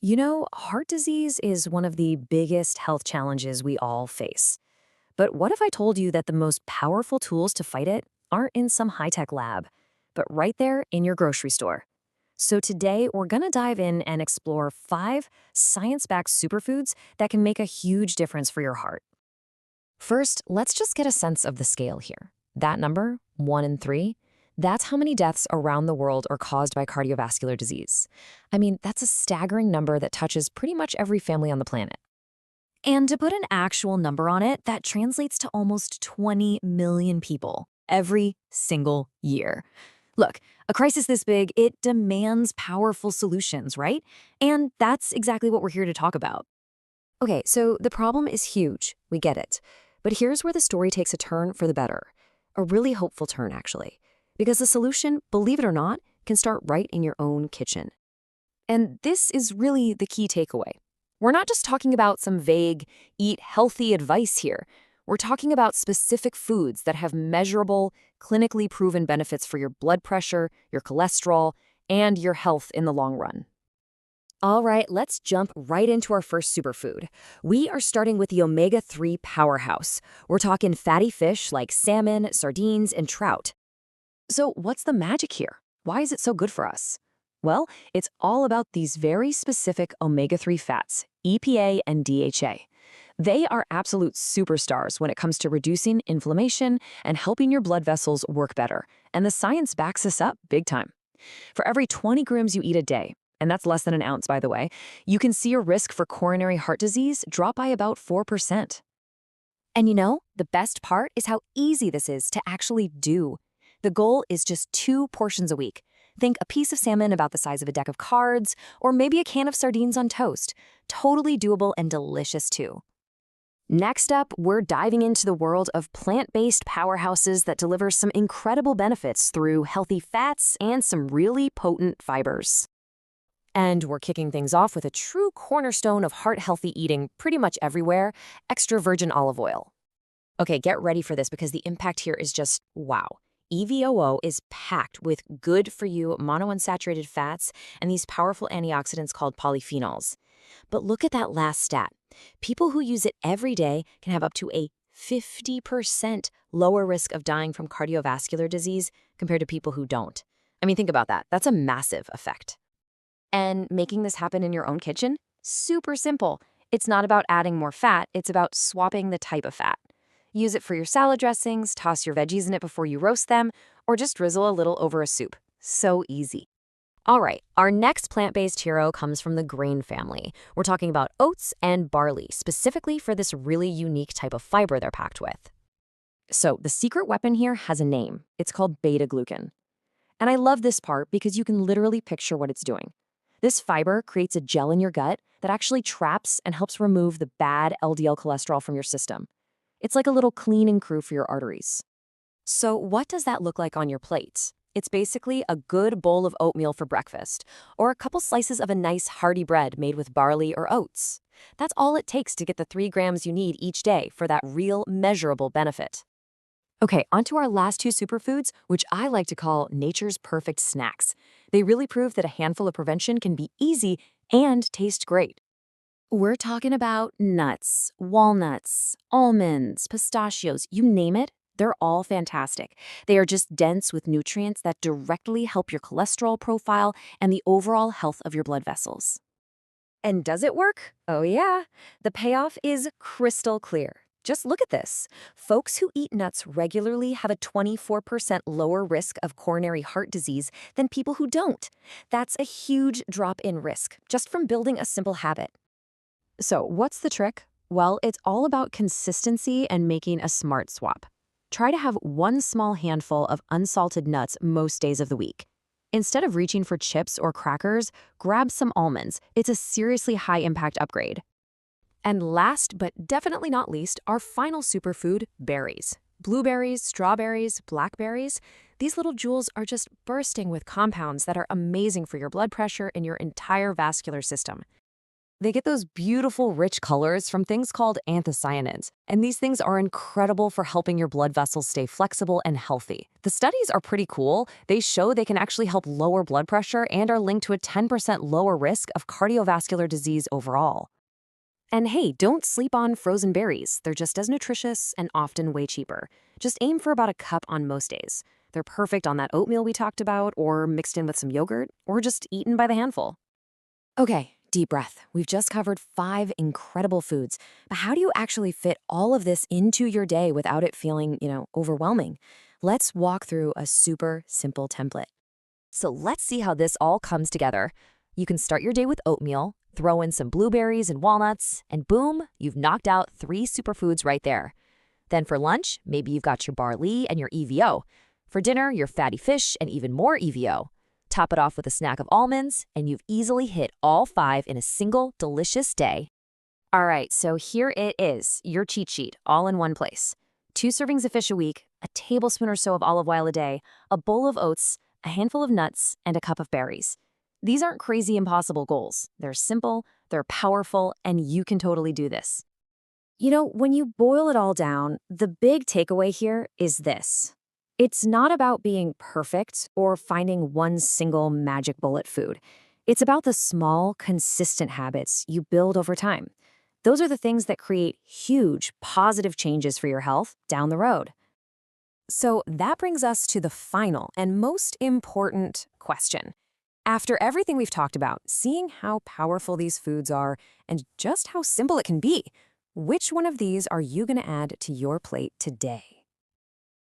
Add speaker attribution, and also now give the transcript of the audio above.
Speaker 1: Heart disease is one of the biggest health challenges we all face. But what if I told you that the most powerful tools to fight it aren't in some high-tech lab, but right there in your grocery store? So today, we're going to dive in and explore 5 science-backed superfoods that can make a huge difference for your heart. First, let's just get a sense of the scale here. That number, 1 in 3, that's how many deaths around the world are caused by cardiovascular disease. I mean, that's a staggering number that touches pretty much every family on the planet. And to put an actual number on it, that translates to almost 20 million people every single year. Look, a crisis this big, it demands powerful solutions, right? And that's exactly what we're here to talk about. Okay, so the problem is huge, we get it. But here's where the story takes a turn for the better. A really hopeful turn, actually. Because the solution, believe it or not, can start right in your own kitchen. And this is really the key takeaway. We're not just talking about some vague, eat healthy advice here. We're talking about specific foods that have measurable, clinically proven benefits for your blood pressure, your cholesterol, and your health in the long run. All right, let's jump right into our first superfood. We are starting with the omega-3 powerhouse. We're talking fatty fish like salmon, sardines, and trout. So what's the magic here? Why is it so good for us? Well, it's all about these very specific omega-3 fats, EPA and DHA. They are absolute superstars when it comes to reducing inflammation and helping your blood vessels work better. And the science backs this up big time. For every 20 grams you eat a day, and that's less than an ounce, by the way, you can see your risk for coronary heart disease drop by about 4%. And the best part is how easy this is to actually do. The goal is just 2 portions a week. Think a piece of salmon about the size of a deck of cards, or maybe a can of sardines on toast. Totally doable and delicious too. Next up, we're diving into the world of plant-based powerhouses that deliver some incredible benefits through healthy fats and some really potent fibers. And we're kicking things off with a true cornerstone of heart-healthy eating pretty much everywhere, extra virgin olive oil. Okay, get ready for this because the impact here is just wow. EVOO is packed with good-for-you monounsaturated fats and these powerful antioxidants called polyphenols. But look at that last stat. People who use it every day can have up to a 50% lower risk of dying from cardiovascular disease compared to people who don't. I mean, think about that. That's a massive effect. And making this happen in your own kitchen? Super simple. It's not about adding more fat, it's about swapping the type of fat. Use it for your salad dressings, toss your veggies in it before you roast them, or just drizzle a little over a soup. So easy. All right, our next plant-based hero comes from the grain family. We're talking about oats and barley, specifically for this really unique type of fiber they're packed with. So the secret weapon here has a name. It's called beta-glucan. And I love this part because you can literally picture what it's doing. This fiber creates a gel in your gut that actually traps and helps remove the bad LDL cholesterol from your system. It's like a little cleaning crew for your arteries. So what does that look like on your plate? It's basically a good bowl of oatmeal for breakfast, or a couple slices of a nice hearty bread made with barley or oats. That's all it takes to get the 3 grams you need each day for that real measurable benefit. Okay, onto our last 2 superfoods, which I like to call nature's perfect snacks. They really prove that a handful of prevention can be easy and taste great. We're talking about nuts, walnuts, almonds, pistachios, you name it, they're all fantastic. They are just dense with nutrients that directly help your cholesterol profile and the overall health of your blood vessels. And does it work? Oh yeah. The payoff is crystal clear. Just look at this. Folks who eat nuts regularly have a 24% lower risk of coronary heart disease than people who don't. That's a huge drop in risk, just from building a simple habit. So what's the trick? Well, it's all about consistency and making a smart swap. Try to have 1 small handful of unsalted nuts most days of the week. Instead of reaching for chips or crackers, grab some almonds. It's a seriously high-impact upgrade. And last but definitely not least, our final superfood, berries. Blueberries, strawberries, blackberries, these little jewels are just bursting with compounds that are amazing for your blood pressure and your entire vascular system.
Speaker 2: They get those beautiful, rich colors from things called anthocyanins, and these things are incredible for helping your blood vessels stay flexible and healthy. The studies are pretty cool. They show they can actually help lower blood pressure and are linked to a 10% lower risk of cardiovascular disease overall.
Speaker 1: And hey, don't sleep on frozen berries. They're just as nutritious and often way cheaper. Just aim for about a cup on most days. They're perfect on that oatmeal we talked about, or mixed in with some yogurt, or just eaten by the handful. Okay, deep breath. We've just covered 5 incredible foods. But how do you actually fit all of this into your day without it feeling, overwhelming? Let's walk through a super simple template.
Speaker 2: So let's see how this all comes together. You can start your day with oatmeal, throw in some blueberries and walnuts, and boom, you've knocked out 3 superfoods right there. Then for lunch, maybe you've got your barley and your EVO. For dinner, your fatty fish and even more EVO. Top it off with a snack of almonds, and you've easily hit all 5 in a single delicious day.
Speaker 1: All right, so here it is, your cheat sheet, all in one place. 2 servings of fish a week, a tablespoon or so of olive oil a day, a bowl of oats, a handful of nuts, and a cup of berries. These aren't crazy impossible goals. They're simple, they're powerful, and you can totally do this. When you boil it all down, the big takeaway here is this. It's not about being perfect or finding one single magic bullet food. It's about the small, consistent habits you build over time. Those are the things that create huge, positive changes for your health down the road. So that brings us to the final and most important question. After everything we've talked about, seeing how powerful these foods are and just how simple it can be, which one of these are you going to add to your plate today?